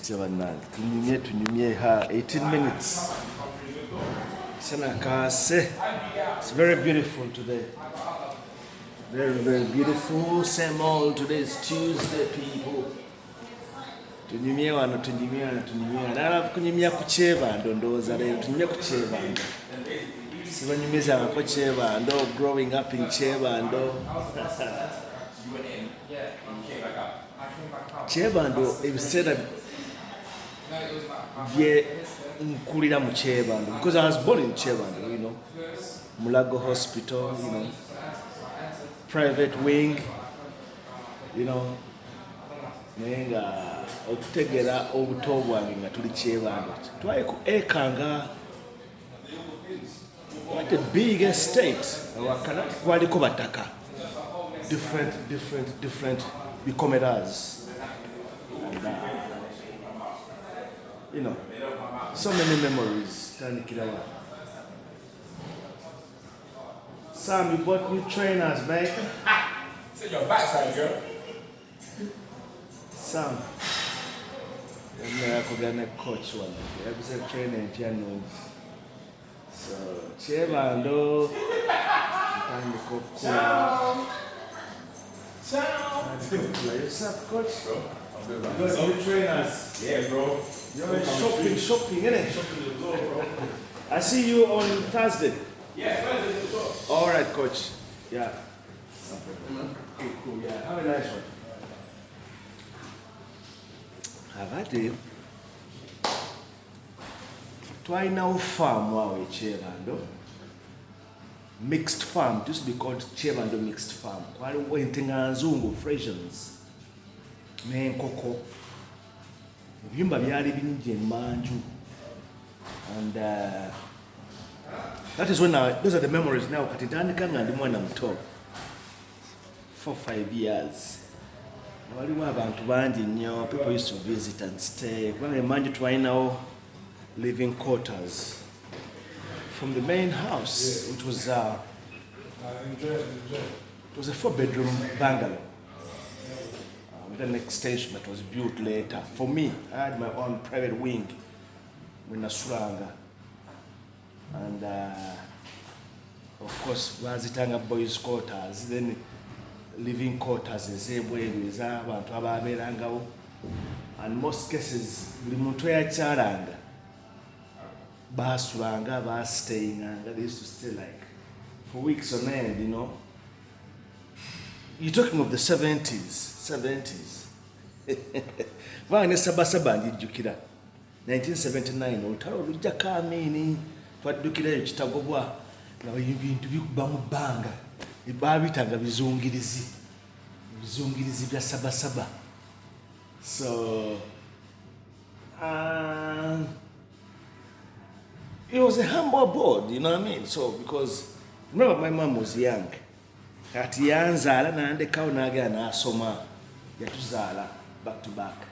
tunyumye ha 18 minutes. It's very beautiful today. Very, very beautiful. Same old. Today is Tuesday, people. Tunyumye wano. Nala kunyumya ku kyebando ndowooza leero tunyumye ku kyebando. Sibanyumiza ko kyebando, growing up in kyebando. Kyebando ebiseera bye nkulira mu kyebando because I was born in kyebando, you know. Mulago Hospital, you know. Private wing, you know. Nenga okutegera obuto bwange nga tuli kyebando. Twali ku ekanga quite a big estate. Awakanati kwaliko bataka. Different bikomeras. And, you know, so many memories. Sam, you bought new trainers, man. Sit your backside, girl. Sam, I'm going to coach one. I'm training channel. So, Chevando, What's up, coach? You got new trainers. Yeah, bro. You're shopping, innit? Shopping as well, bro. I see you on Thursday. Yeah, Thursday as well. All right, coach. Yeah. Cool. Yeah. Have a nice one. Avate. Twalinawo farm wawe Kyebando. Mixed farm. It used to be called Kyebando Mixed Farm. Waliwo ente nga nzungu, Frisians. N'enkoko. Ebyumba byali bingi emanju. And that is when those are the memories now. Kati ntandika nga ndi mwana muto. 4-5 years. Waliwo abantu bangi nnyo. People used to visit and stay. Kubanga emanju twalinawo living quarters from the main house, which was it was a 4-bedroom bungalow with an extension that was built later. For me, I had my own private wing in Nasuranga, and of course, Wazitanga boys' quarters, then living quarters, and most cases, buli muntu yakyalanga basulanga staying, and they used to stay like for weeks on end, you know. You're talking of the 70s. Vane sabasaba njijukira 1979 olutalo lujja kamini twaddukirayo kitagobwa nga ebintu bikuba mu bbanga babitanga bizungirizi bya sabasaba. So it was a humble board, you know what I mean? So, because remember my mom was young. Kati yanzaala nandekawo n'agenda n'asoma, yatuzaala back to back.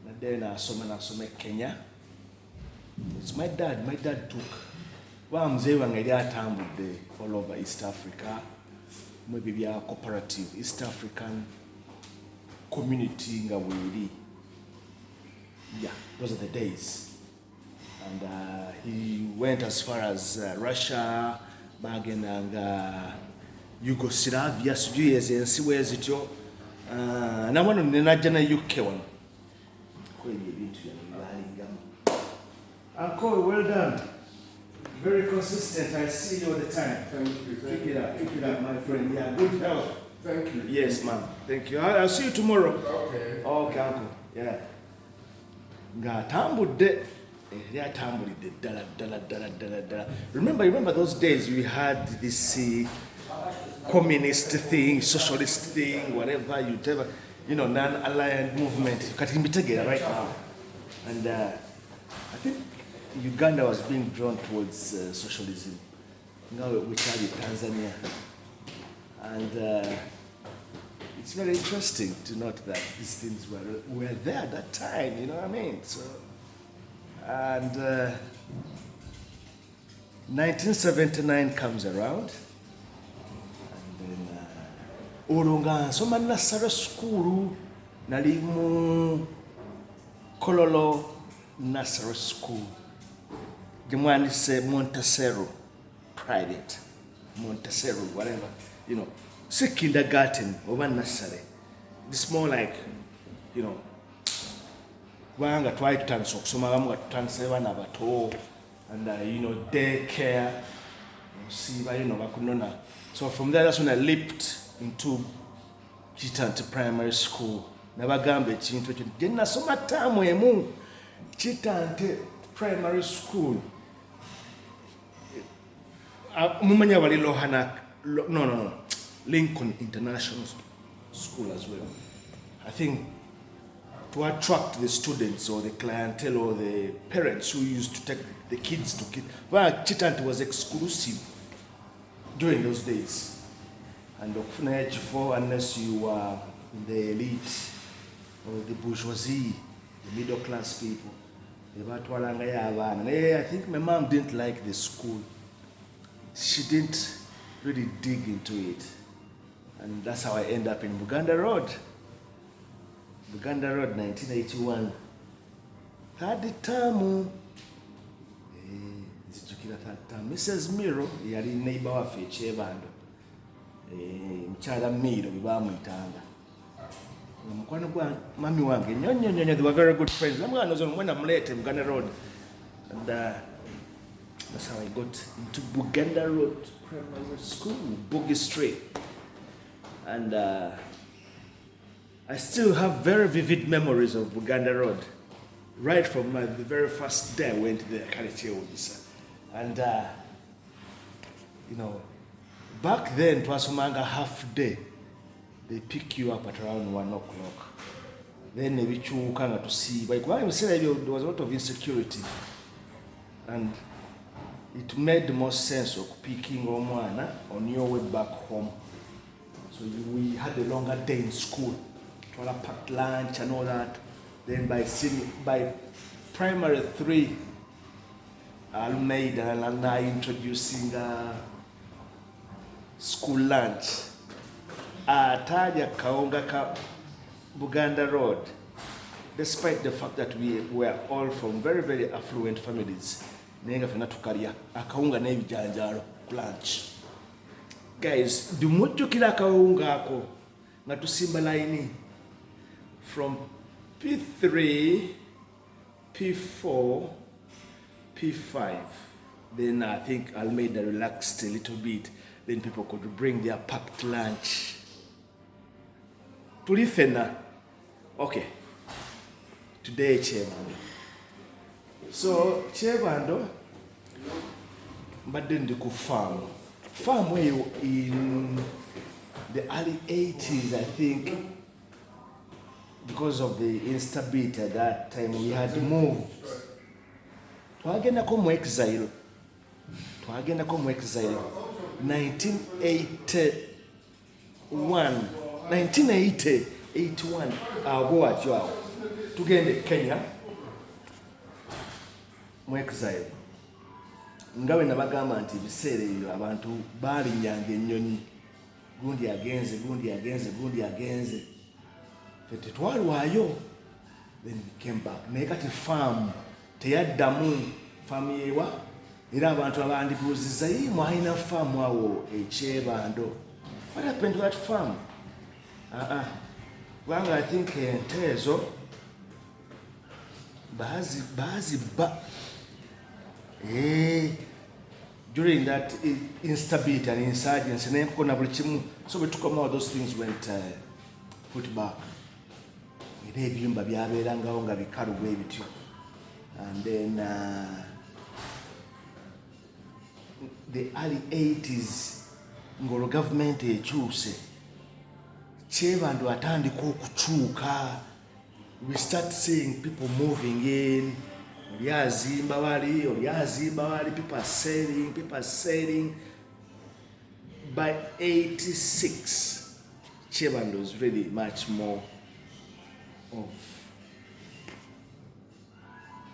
Nadde n'asoma e Kenya. It's my dad. My dad took muzeeyi wange yali atambudde all over East Africa. Maybe bya cooperative, East African community nga Mwiri. Yeah, those are the days. And he went as far as Russia, bagenda Yugoslavia, sijui ensi wezityo. Namwano nenajja na UK wano. Kwenye ebintu byalingamu. Uncle, well done. Very consistent. I see you all the time. Thank you. Keep it up, my friend. Yeah, good health. Thank you. Yes, ma'am. Thank you. I'll see you tomorrow. Okay. Okay, uncle. Yeah. Ng'atambudde. Remember those days we had this communist thing, socialist thing, whatever, you know, non-aligned movement. Right now. And I think Uganda was being drawn towards socialism. Now we have Tanzania. And it's very interesting to note that these things were there at that time, you know what I mean? So. And 1979 comes around, and then olwo nga nsoma Nassaro School nali mu Kololo Nursery School. Jemwani say Montessori private. Montessori, whatever. You know, say kindergarten or nursery. It's more like, you know, wanga try to turn so magamu transfer na bato and you know, daycare. See, you know, bakunona. So from there, that's when I leaped into Kyanda primary school. Nabagambe chintu chintu. Jena soma tamu emu Kyanda primary school. Mumanya wali lohana no Lincoln International School as well. I think to attract the students or the clientele or the parents who used to take the kids to kids. Well, Kyanda was exclusive during those days. And unless you were in the elite or the bourgeoisie, the middle class people, I think my mom didn't like the school. She didn't really dig into it. And that's how I ended up in Buganda Road. Buganda Road, 1981. Third term. Mrs. Miro, yali neighbor waffe Kyebando. Mchala Miro, bibamwitanga. Mukwano gwa mami wange, nyonyo, they were very good friends. Namwana was when I'm late in Buganda Road. And that's how I got into Buganda Road Primary School, Boogie Street. And I still have very vivid memories of Buganda Road. Right from the very first day I went there, and you know, back then it was manga half day. They pick you up at around 1 o'clock. Then they wichuka to see. But when I said there was a lot of insecurity, and it made the most sense of picking Romana on your way back home. So we had a longer day in school, packed lunch and all that. Then by primary 3, alumni introducing school lunch. Taja Kaonga ka Buganda Road, despite the fact that we were all from very, very affluent families. Nenga fena tukaria akaunga na ebijanjalo lunch. Guys, dumujjukira akaunga ako nga tusimba line from P3, P4, P5. Then I think Almeida relaxed a little bit. Then people could bring their packed lunch. Tulifena. Okay. Today, Kyebando. So, Kyebando, but then the farm. Farm where in the early 80s, I think, because of the instability at that time, we had moved. Twagenda ko exile. 1981 abwatyo tugende Kenya mu exile. Ngawe nabagamba nti biseera ebyo abantu baalinyanga ennyonyi, gundi agenze fete twalwayo. Then we came back. Naye kati farm teyaddamu farm yewa. Era abantu abandibuuziza mwalina farm awo Kyebando. What happened to that farm? Well, I think Tezo bazi during that instability and insurgency, so we took them out, those things went put back. And then the early 80s, ngolo government ekyuse Kyebando atandika okukyuka. We start seeing people moving in. People are selling. By 86, Kyebando was really much more of.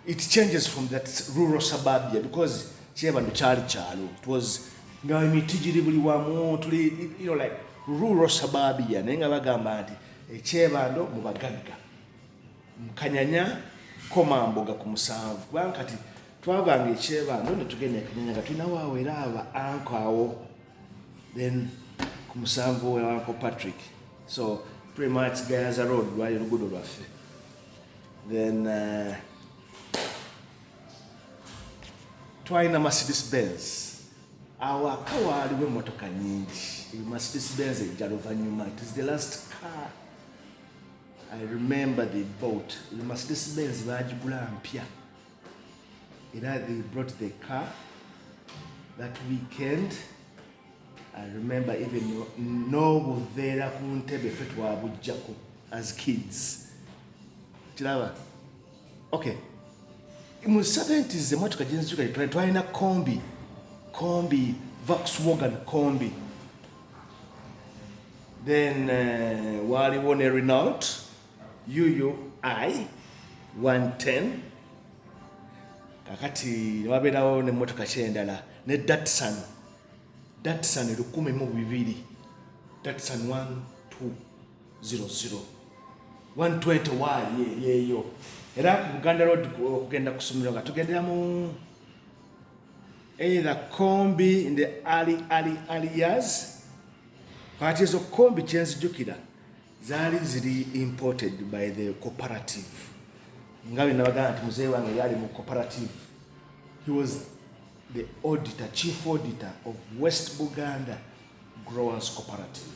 It changes from that rural suburbia because Kyebando chalo. It was you know, like rural suburbia. Nenga bagamba nti Kyebando mubagagga. Mukanyanya komamboga ku musanvu kubanga kati twavanga ekyebanga ne tugenda ekinenya nga tulina waawe era aba anko awo then ku musanvu wa Uncle Patrick. So pretty much Gayaza Road lwali luguudo lwaffe. Then twalina Mercedes Benz. Awaka waaliwo emmotoka nyingi. Mercedes Benz ejja luvannyuma. It is the last car I remember they bought. Mercedes Benz baagigula mpya. Era they brought the car that weekend. I remember even no buveera ku ntebe ffe twabujjako as kids. Kiraba? Okay. Mu 70s emmotoka gye nzijukira twalina kombi, Volkswagen kombi. Then waaliwo ne Renault UUI 110. Kakati wabeerawo n'emmotoka kyendala ne Datsun 1200. Datsun 1200. 120 waali yeeyo. Era ku Buganda Road okugenda ku ssomero nga tugendera mu either kombi in the early years. Kati ezo kombi kye nzijjukira zaali ziri imported by the cooperative. Nga bwe nabagamba nti muzeeyi wange yali mu cooperative. He was the auditor, chief auditor of West Buganda Growers Cooperative.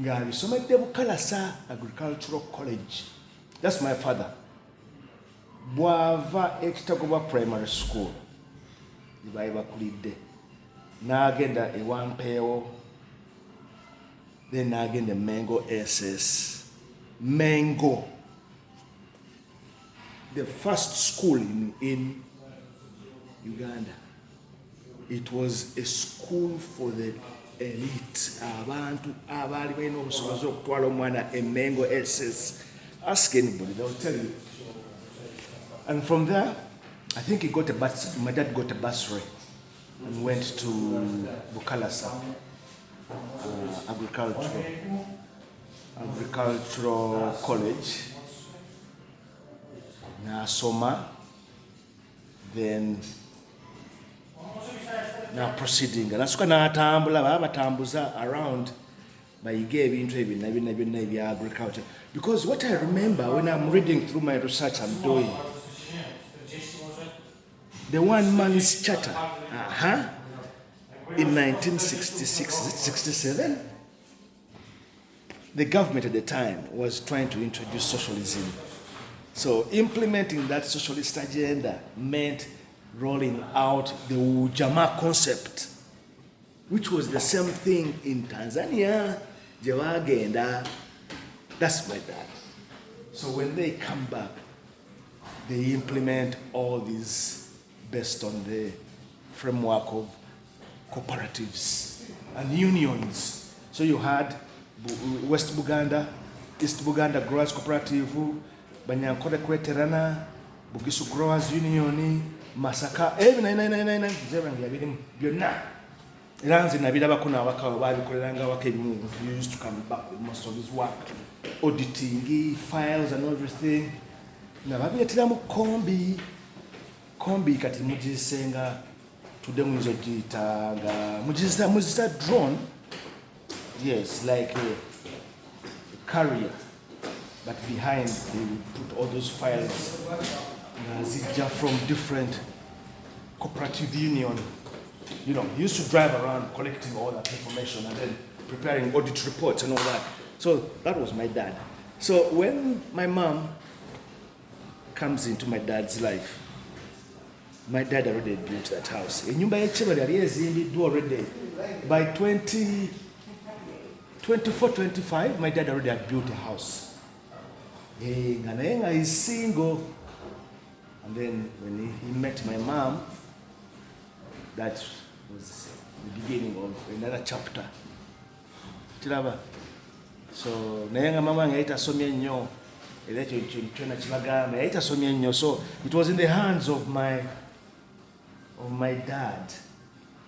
Nga abisomedde Bukalasa Agricultural College. That's my father. Bwava ekitagobwa primary school. Baali bakulidde. N'agenda e Wampeewo. Then n'agenda Mengo SS. Mengo. The first school in Uganda. It was a school for the elite. Abantu abaali balina obusobozi okutwala omwana e Mengo SS. Ask anybody, they'll tell you. And from there, I think he got a bus. My dad got a bursary and went to Bukalasa Agricultural College. Nasoma, then now proceeding. Nasuka natambula babatambuza around bayige ebintu ebyo ebya agriculture. Because what I remember when I'm reading through my research I'm doing, the one man's charter, in 1966, 67, the government at the time was trying to introduce socialism. So implementing that socialist agenda meant rolling out the Ujamaa concept, which was the same thing in Tanzania, Jawagenda. That's my dad. So when they come back, they implement all these based on the framework of cooperatives and unions. So you had West Buganda, East Buganda Growers Cooperative, Banyankore Kweterana, Bugisu Growers Union, Masaka, byonna. Era nze nabirabako n'abakawe babikoleranga awaka ebimu. He used to come back with most of his work, auditing files and everything. Na babireteramu kombi kati mugisenga tudde muyinza ogiyita nga mugisa drone. Yes, like a carrier, but behind they would put all those files zijja from different cooperative union. You know, he used to drive around collecting all that information and then preparing audit reports and all that. So that was my dad. So when my mom comes into my dad's life, my dad already built that house. Enyumba y'ekyebale yali ezimbiddwa already. By 24, 25, my dad already had built a house. Nga naye nga he's single. And then when he met my mom, that was the beginning of another chapter. Kiraba. So naye nga mama nga yaitasomye nnyo. Era ekyo kyonna kibagamba yaitasomye nnyo. So it was in the hands of my dad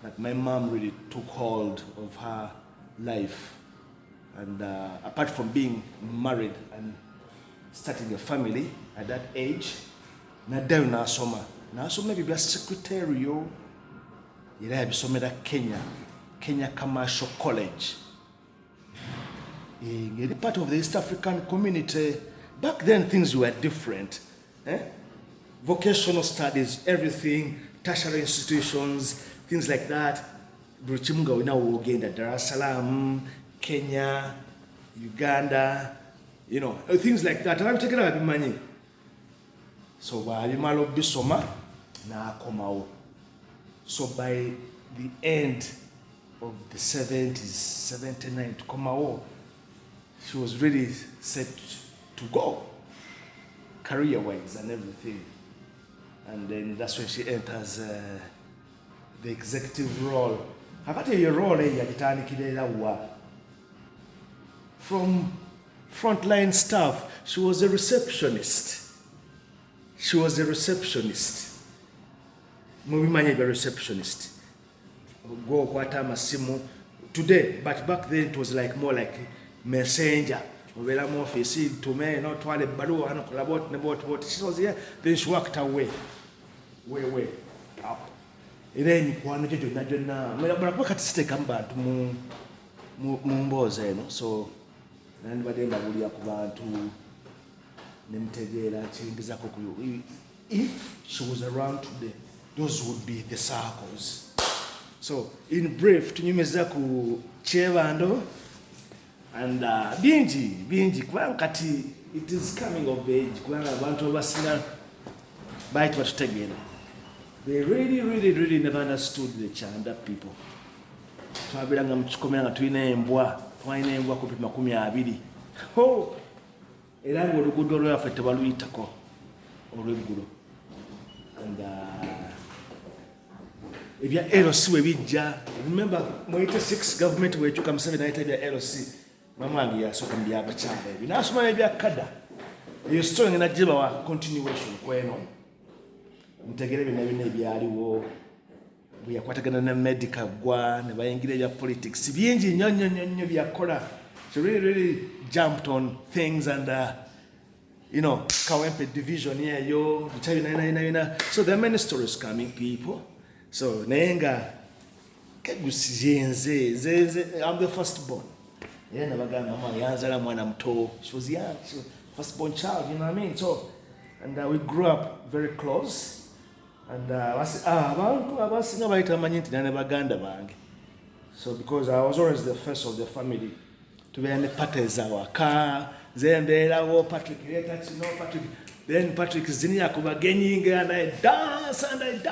that my mom really took hold of her life. And apart from being married and starting a family at that age, naddayo n'asoma ebyo bya secretarial era yabisomera Kenya Commercial College. Ngeri part of the East African community. Back then things were different. Vocational studies, everything, tertiary institutions, things like that. Buli kimu nga olina wogenda Dar es Salaam, Kenya, Uganda, things like that. Ababitegera babimanyi. So bw'abimala obisoma n'akomawo. So by the end of the 70s, 79 to komawo, she was really set to go, career-wise and everything. And then that's when she enters the executive role. Hakati eyo role yagitandikira era wa. From frontline staff, she was a receptionist. Mubimanya be receptionist. Go okwata amasimu today, but back then it was more like messenger. Obera mu office tume no twale baluwa hano kolabot ne bot. She was here, then she worked her way up. Then kwano jonna mera kati siteka mbantu mu mboza eno. So nani badenda buli ku bantu nemtegeera kiyingizako ku. If she was around today, those would be the circles. So in brief, tunyumeza ku Kyebando and bingi kubanga kati it is coming of age kubanga abantu abasinga baiti batutegeera. They really never understood the Kyanda people. Twabiranga mu kikomera nga tulina embwa kupi 20. Era ng'oluguudo olwaffe tebaluyitako olw'eggulu. And ebya LC we bijja, remember mu 86 government wekyuka Museveni ayita ebya LC, mama wange yasooka mu byabakyala ebyo n'asoma ebya kada. Eyo story ngenda gibawa continuation kweno mutegere byonna ebyaliwo bwe yakwatagana ne medical gwa ne bayingira ebya politics bingi nnyo byakola. She really jumped on things and Kawempe division yeyo, so there are many stories coming, people. So nenga kegusiyenze, I'm the firstborn. Yeah, nabagamba mama yanzala mwana mto. She was young, she was firstborn child, you know what I mean? So and we grew up very close. And abantu abasinga bayita amanyi nti ne baganda bange. So because I was always the first of the family, tubeera ne parties awaka, nze mbeerawo Patrick leeta kino Patrick, then Patrick ziniya ku bagenyi and I dance nange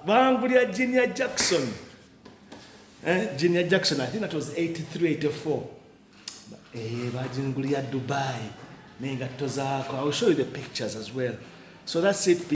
bangulya Junior Jackson, Junior Jackson, I think that was 83, 84. Bajingulya Dubai nengatto zaako. I will show you the pictures as well. So that's it.